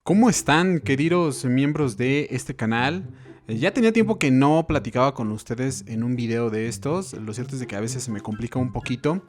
¿Cómo están, queridos miembros de este canal? Ya tenía tiempo que no platicaba con ustedes en un video de estos. Lo cierto es de que a veces se me complica un poquito.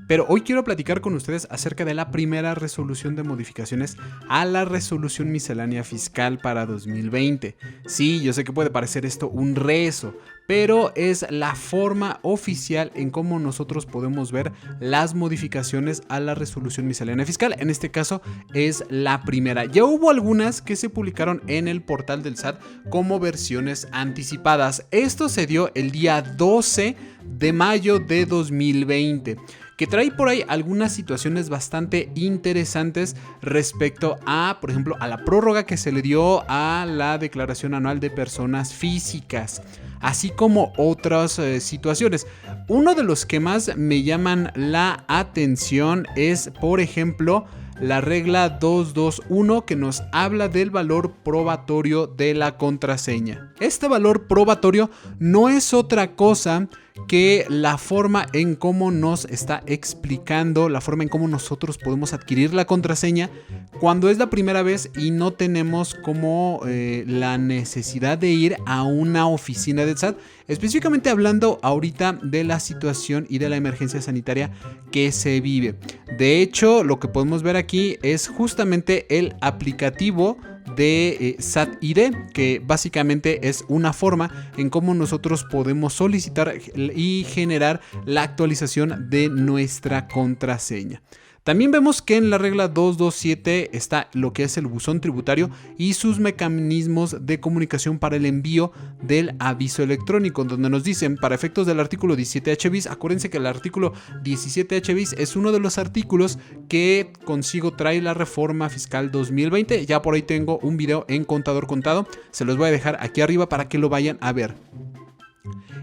Pero hoy quiero platicar con ustedes acerca de la primera resolución de modificaciones a la resolución miscelánea fiscal para 2020. Sí, yo sé que puede parecer esto un rezo, pero es la forma oficial en cómo nosotros podemos ver las modificaciones a la resolución miscelánea fiscal. En este caso es la primera. Ya hubo algunas que se publicaron en el portal del SAT como versiones anticipadas. Esto se dio el día 12 de mayo de 2020. Que trae por ahí algunas situaciones bastante interesantes respecto a, por ejemplo, a la prórroga que se le dio a la declaración anual de personas físicas, así como otras situaciones. Uno de los que más me llaman la atención es, por ejemplo, la regla 221 que nos habla del valor probatorio de la contraseña. Este valor probatorio no es otra cosa que la forma en cómo nos está explicando, la forma en cómo nosotros podemos adquirir la contraseña cuando es la primera vez y no tenemos como la necesidad de ir a una oficina del SAT, específicamente hablando ahorita de la situación y de la emergencia sanitaria que se vive. De hecho, lo que podemos ver aquí es justamente el aplicativo de SAT ID, que básicamente es una forma en cómo nosotros podemos solicitar y generar la actualización de nuestra contraseña. También vemos que en la regla 227 está lo que es el buzón tributario y sus mecanismos de comunicación para el envío del aviso electrónico, donde nos dicen, para efectos del artículo 17H bis, acuérdense que el artículo 17H bis es uno de los artículos que consigo trae la reforma fiscal 2020. Ya por ahí tengo un video en Contador Contado, se los voy a dejar aquí arriba para que lo vayan a ver.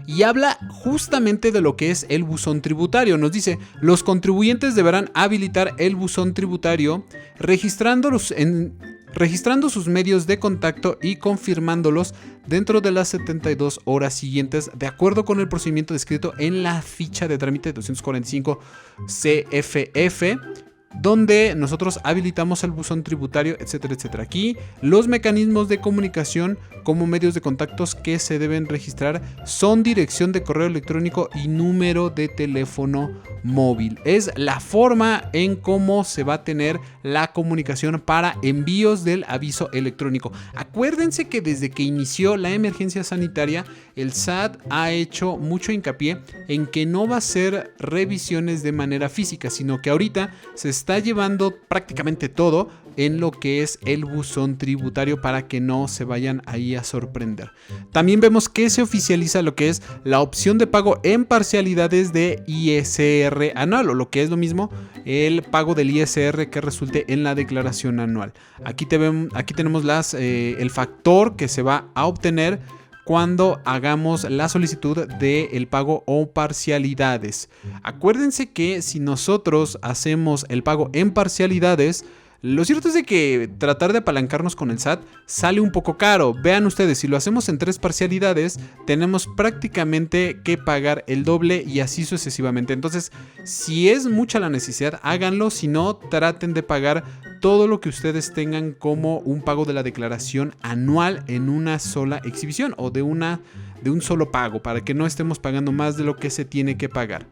Y habla justamente de lo que es el buzón tributario. Nos dice, los contribuyentes deberán habilitar el buzón tributario registrando sus medios de contacto y confirmándolos dentro de las 72 horas siguientes, de acuerdo con el procedimiento descrito en la ficha de trámite 245 CFF, donde nosotros habilitamos el buzón tributario, etcétera, etcétera. Aquí los mecanismos de comunicación como medios de contactos que se deben registrar son dirección de correo electrónico y número de teléfono móvil. Es la forma en cómo se va a tener la comunicación para envíos del aviso electrónico. Acuérdense que desde que inició la emergencia sanitaria, el SAT ha hecho mucho hincapié en que no va a ser revisiones de manera física, sino que ahorita se está llevando prácticamente todo en lo que es el buzón tributario para que no se vayan ahí a sorprender. También vemos que se oficializa lo que es la opción de pago en parcialidades de ISR anual, o lo que es lo mismo, el pago del ISR que resulte en la declaración anual. Aquí tenemos el factor que se va a obtener cuando hagamos la solicitud del pago o parcialidades. Acuérdense que si nosotros hacemos el pago en parcialidades, lo cierto es de que tratar de apalancarnos con el SAT sale un poco caro. Vean ustedes, si lo hacemos en 3 parcialidades, tenemos prácticamente que pagar el doble y así sucesivamente. Entonces, si es mucha la necesidad, háganlo. Si no, traten de pagar todo lo que ustedes tengan como un pago de la declaración anual en una sola exhibición o de un solo pago, para que no estemos pagando más de lo que se tiene que pagar.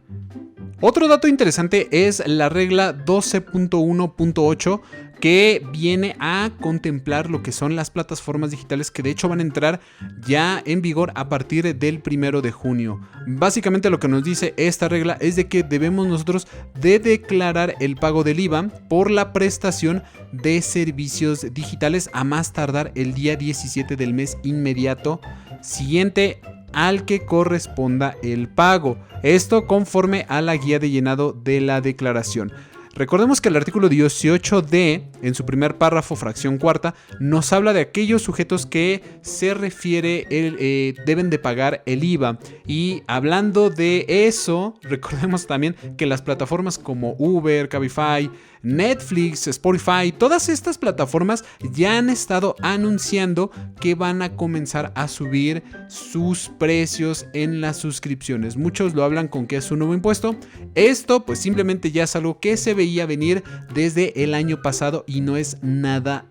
Otro dato interesante es la regla 12.1.8, que viene a contemplar lo que son las plataformas digitales, que de hecho van a entrar ya en vigor a partir del 1 de junio. Básicamente lo que nos dice esta regla es de que debemos nosotros de declarar el pago del IVA por la prestación de servicios digitales a más tardar el día 17 del mes inmediato siguiente al que corresponda el pago. Esto conforme a la guía de llenado de la declaración. Recordemos que el artículo 18D, en su primer párrafo, fracción cuarta, nos habla de aquellos sujetos que se refiere deben de pagar el IVA. Y hablando de eso, recordemos también que las plataformas como Uber, Cabify, Netflix, Spotify, todas estas plataformas ya han estado anunciando que van a comenzar a subir sus precios en las suscripciones. Muchos lo hablan con que es un nuevo impuesto. Esto pues simplemente ya es algo que se veía venir desde el año pasado y no es nada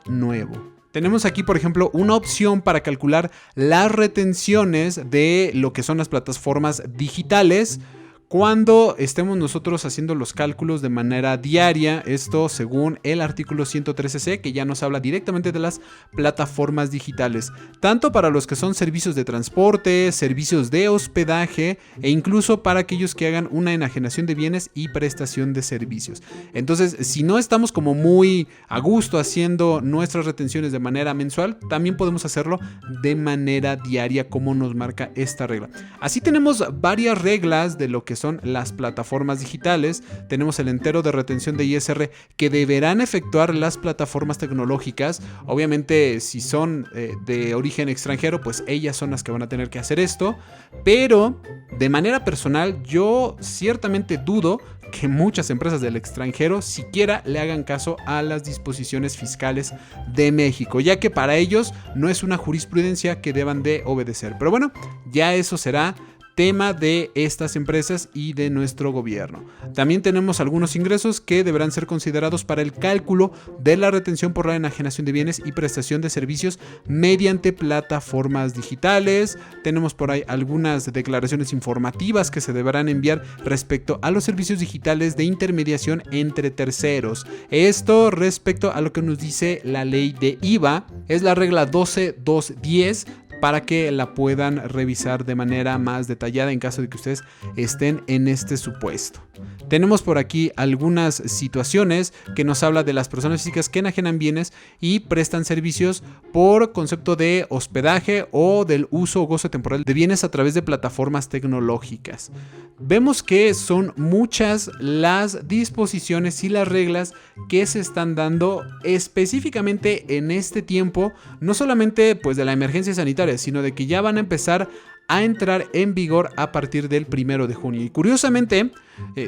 nuevo. Tenemos aquí, por ejemplo, una opción para calcular las retenciones de lo que son las plataformas digitales cuando estemos nosotros haciendo los cálculos de manera diaria. Esto según el artículo 113C, que ya nos habla directamente de las plataformas digitales, tanto para los que son servicios de transporte, servicios de hospedaje e incluso para aquellos que hagan una enajenación de bienes y prestación de servicios. Entonces, si no estamos como muy a gusto haciendo nuestras retenciones de manera mensual, también podemos hacerlo de manera diaria, como nos marca esta regla. Así tenemos varias reglas de lo que son las plataformas digitales. Tenemos el entero de retención de ISR que deberán efectuar las plataformas tecnológicas. Obviamente, si son de origen extranjero, pues ellas son las que van a tener que hacer esto. Pero de manera personal, yo ciertamente dudo que muchas empresas del extranjero siquiera le hagan caso a las disposiciones fiscales de México, ya que para ellos no es una jurisprudencia que deban de obedecer. Pero bueno, ya eso será tema de estas empresas y de nuestro gobierno. También tenemos algunos ingresos que deberán ser considerados para el cálculo de la retención por la enajenación de bienes y prestación de servicios mediante plataformas digitales. Tenemos por ahí algunas declaraciones informativas que se deberán enviar respecto a los servicios digitales de intermediación entre terceros. Esto respecto a lo que nos dice la ley de IVA, es la regla 12210, para que la puedan revisar de manera más detallada en caso de que ustedes estén en este supuesto. Tenemos por aquí algunas situaciones que nos habla de las personas físicas que enajenan bienes y prestan servicios por concepto de hospedaje o del uso o gozo temporal de bienes a través de plataformas tecnológicas. Vemos que son muchas las disposiciones y las reglas que se están dando específicamente en este tiempo, no solamente pues de la emergencia sanitaria, sino de que ya van a empezar a entrar en vigor a partir del 1 de junio. Y curiosamente,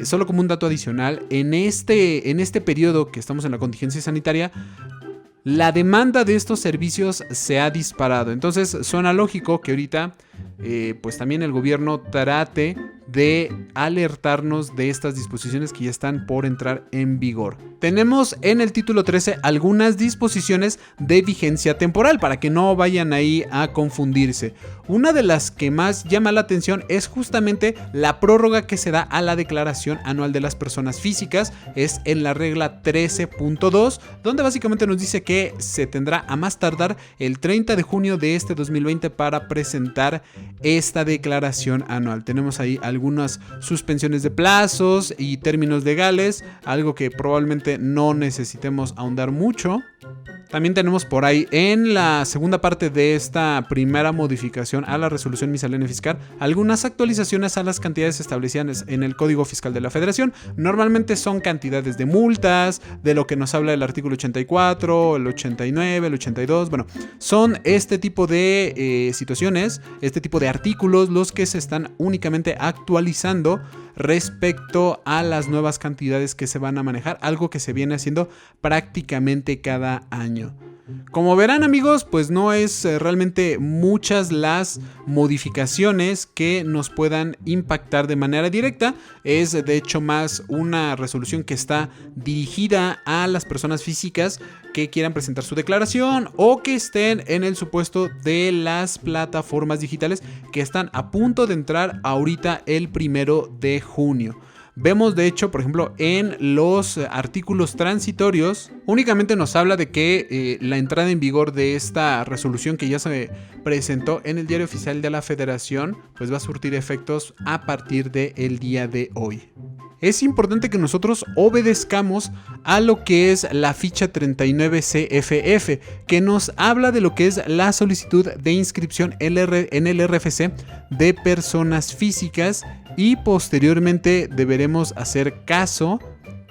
solo como un dato adicional, en este periodo que estamos en la contingencia sanitaria, la demanda de estos servicios se ha disparado. Entonces suena lógico que ahorita pues también el gobierno trate de alertarnos de estas disposiciones que ya están por entrar en vigor. Tenemos en el título 13 algunas disposiciones de vigencia temporal para que no vayan ahí a confundirse. Una de las que más llama la atención es justamente la prórroga que se da a la declaración anual de las personas físicas. Es en la regla 13.2, donde básicamente nos dice que se tendrá a más tardar el 30 de junio de este 2020 para presentar esta declaración anual. Tenemos ahí algunas suspensiones de plazos y términos legales, algo que probablemente no necesitemos ahondar mucho. También tenemos por ahí en la segunda parte de esta primera modificación a la resolución miscelánea fiscal algunas actualizaciones a las cantidades establecidas en el Código Fiscal de la Federación. Normalmente son cantidades de multas, de lo que nos habla el artículo 84, el 89, el 82. Bueno, son este tipo de situaciones, este tipo de artículos los que se están únicamente actualizando respecto a las nuevas cantidades que se van a manejar, algo que se viene haciendo prácticamente cada año. Como verán, amigos, pues no es realmente muchas las modificaciones que nos puedan impactar de manera directa. Es de hecho más una resolución que está dirigida a las personas físicas que quieran presentar su declaración o que estén en el supuesto de las plataformas digitales que están a punto de entrar ahorita el 1 de junio. Vemos de hecho, por ejemplo, en los artículos transitorios, únicamente nos habla de que la entrada en vigor de esta resolución que ya se presentó en el Diario Oficial de la Federación, pues va a surtir efectos a partir del día de hoy. Es importante que nosotros obedezcamos a lo que es la ficha 39 CFF, que nos habla de lo que es la solicitud de inscripción en el RFC de personas físicas, y posteriormente deberemos hacer caso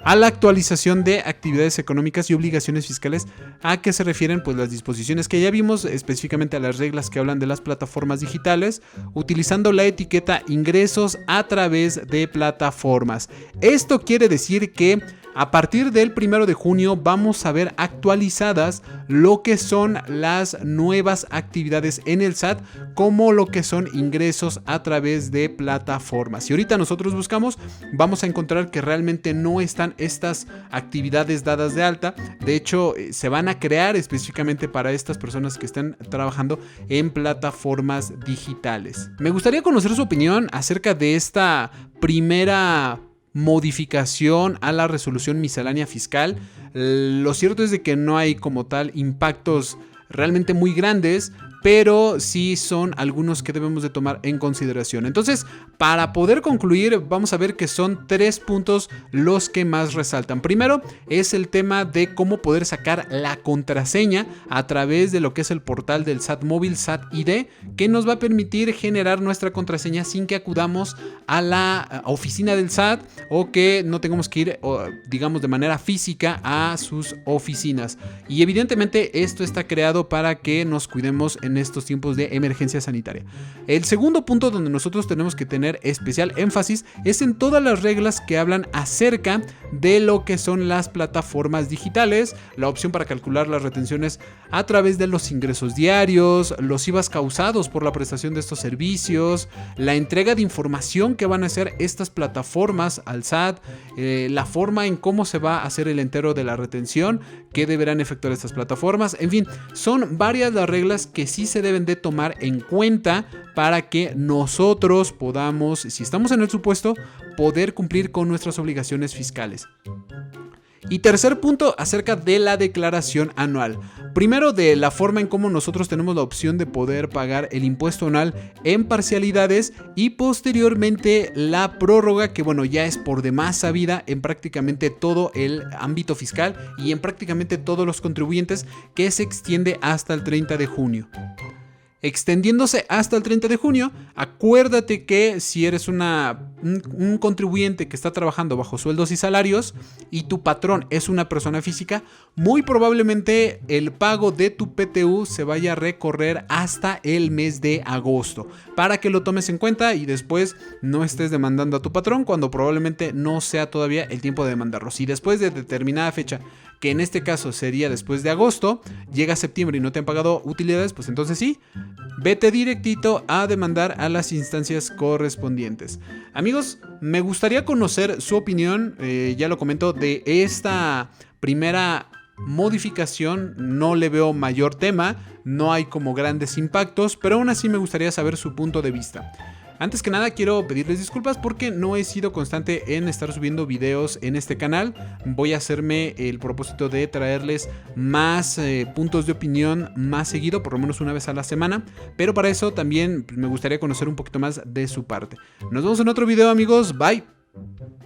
a la actualización de actividades económicas y obligaciones fiscales. ¿A qué se refieren? Pues las disposiciones que ya vimos, específicamente a las reglas que hablan de las plataformas digitales, utilizando la etiqueta ingresos a través de plataformas. Esto quiere decir que A partir del 1 de junio vamos a ver actualizadas lo que son las nuevas actividades en el SAT, como lo que son ingresos a través de plataformas. Si ahorita nosotros buscamos, vamos a encontrar que realmente no están estas actividades dadas de alta. De hecho, se van a crear específicamente para estas personas que están trabajando en plataformas digitales. Me gustaría conocer su opinión acerca de esta primera modificación a la resolución miscelánea fiscal. Lo cierto es de que no hay como tal impactos realmente muy grandes, pero sí son algunos que debemos de tomar en consideración. Entonces, para poder concluir, vamos a ver que son 3 puntos los que más resaltan. Primero es el tema de cómo poder sacar la contraseña a través de lo que es el portal del SAT móvil, SAT ID, que nos va a permitir generar nuestra contraseña sin que acudamos a la oficina del SAT o que no tengamos que ir, digamos, de manera física a sus oficinas. Y evidentemente esto está creado para que nos cuidemos en estos tiempos de emergencia sanitaria. El segundo punto donde nosotros tenemos que tener especial énfasis es en todas las reglas que hablan acerca de lo que son las plataformas digitales, la opción para calcular las retenciones a través de los ingresos diarios, los IVAs causados por la prestación de estos servicios, la entrega de información que van a hacer estas plataformas al SAT, la forma en cómo se va a hacer el entero de la retención que deberán efectuar estas plataformas. En fin, son varias las reglas que sí se deben de tomar en cuenta para que nosotros podamos, si estamos en el supuesto, poder cumplir con nuestras obligaciones fiscales. Y tercer punto, acerca de la declaración anual. Primero, de la forma en cómo nosotros tenemos la opción de poder pagar el impuesto anual en parcialidades, y posteriormente la prórroga, que bueno, ya es por demás sabida en prácticamente todo el ámbito fiscal y en prácticamente todos los contribuyentes, que se extiende hasta el 30 de junio. Extendiéndose hasta el 30 de junio, acuérdate que si eres un contribuyente que está trabajando bajo sueldos y salarios y tu patrón es una persona física, muy probablemente el pago de tu PTU se vaya a recorrer hasta el mes de agosto, para que lo tomes en cuenta y después no estés demandando a tu patrón cuando probablemente no sea todavía el tiempo de demandarlo. Si después de determinada fecha, que en este caso sería después de agosto, llega septiembre y no te han pagado utilidades, pues entonces sí, vete directito a demandar a las instancias correspondientes. Amigos, me gustaría conocer su opinión, ya lo comento, de esta primera modificación. No le veo mayor tema, no hay como grandes impactos, pero aún así me gustaría saber su punto de vista. Antes que nada quiero pedirles disculpas porque no he sido constante en estar subiendo videos en este canal. Voy a hacerme el propósito de traerles más puntos de opinión más seguido, por lo menos una vez a la semana. Pero para eso también me gustaría conocer un poquito más de su parte. Nos vemos en otro video, amigos. Bye.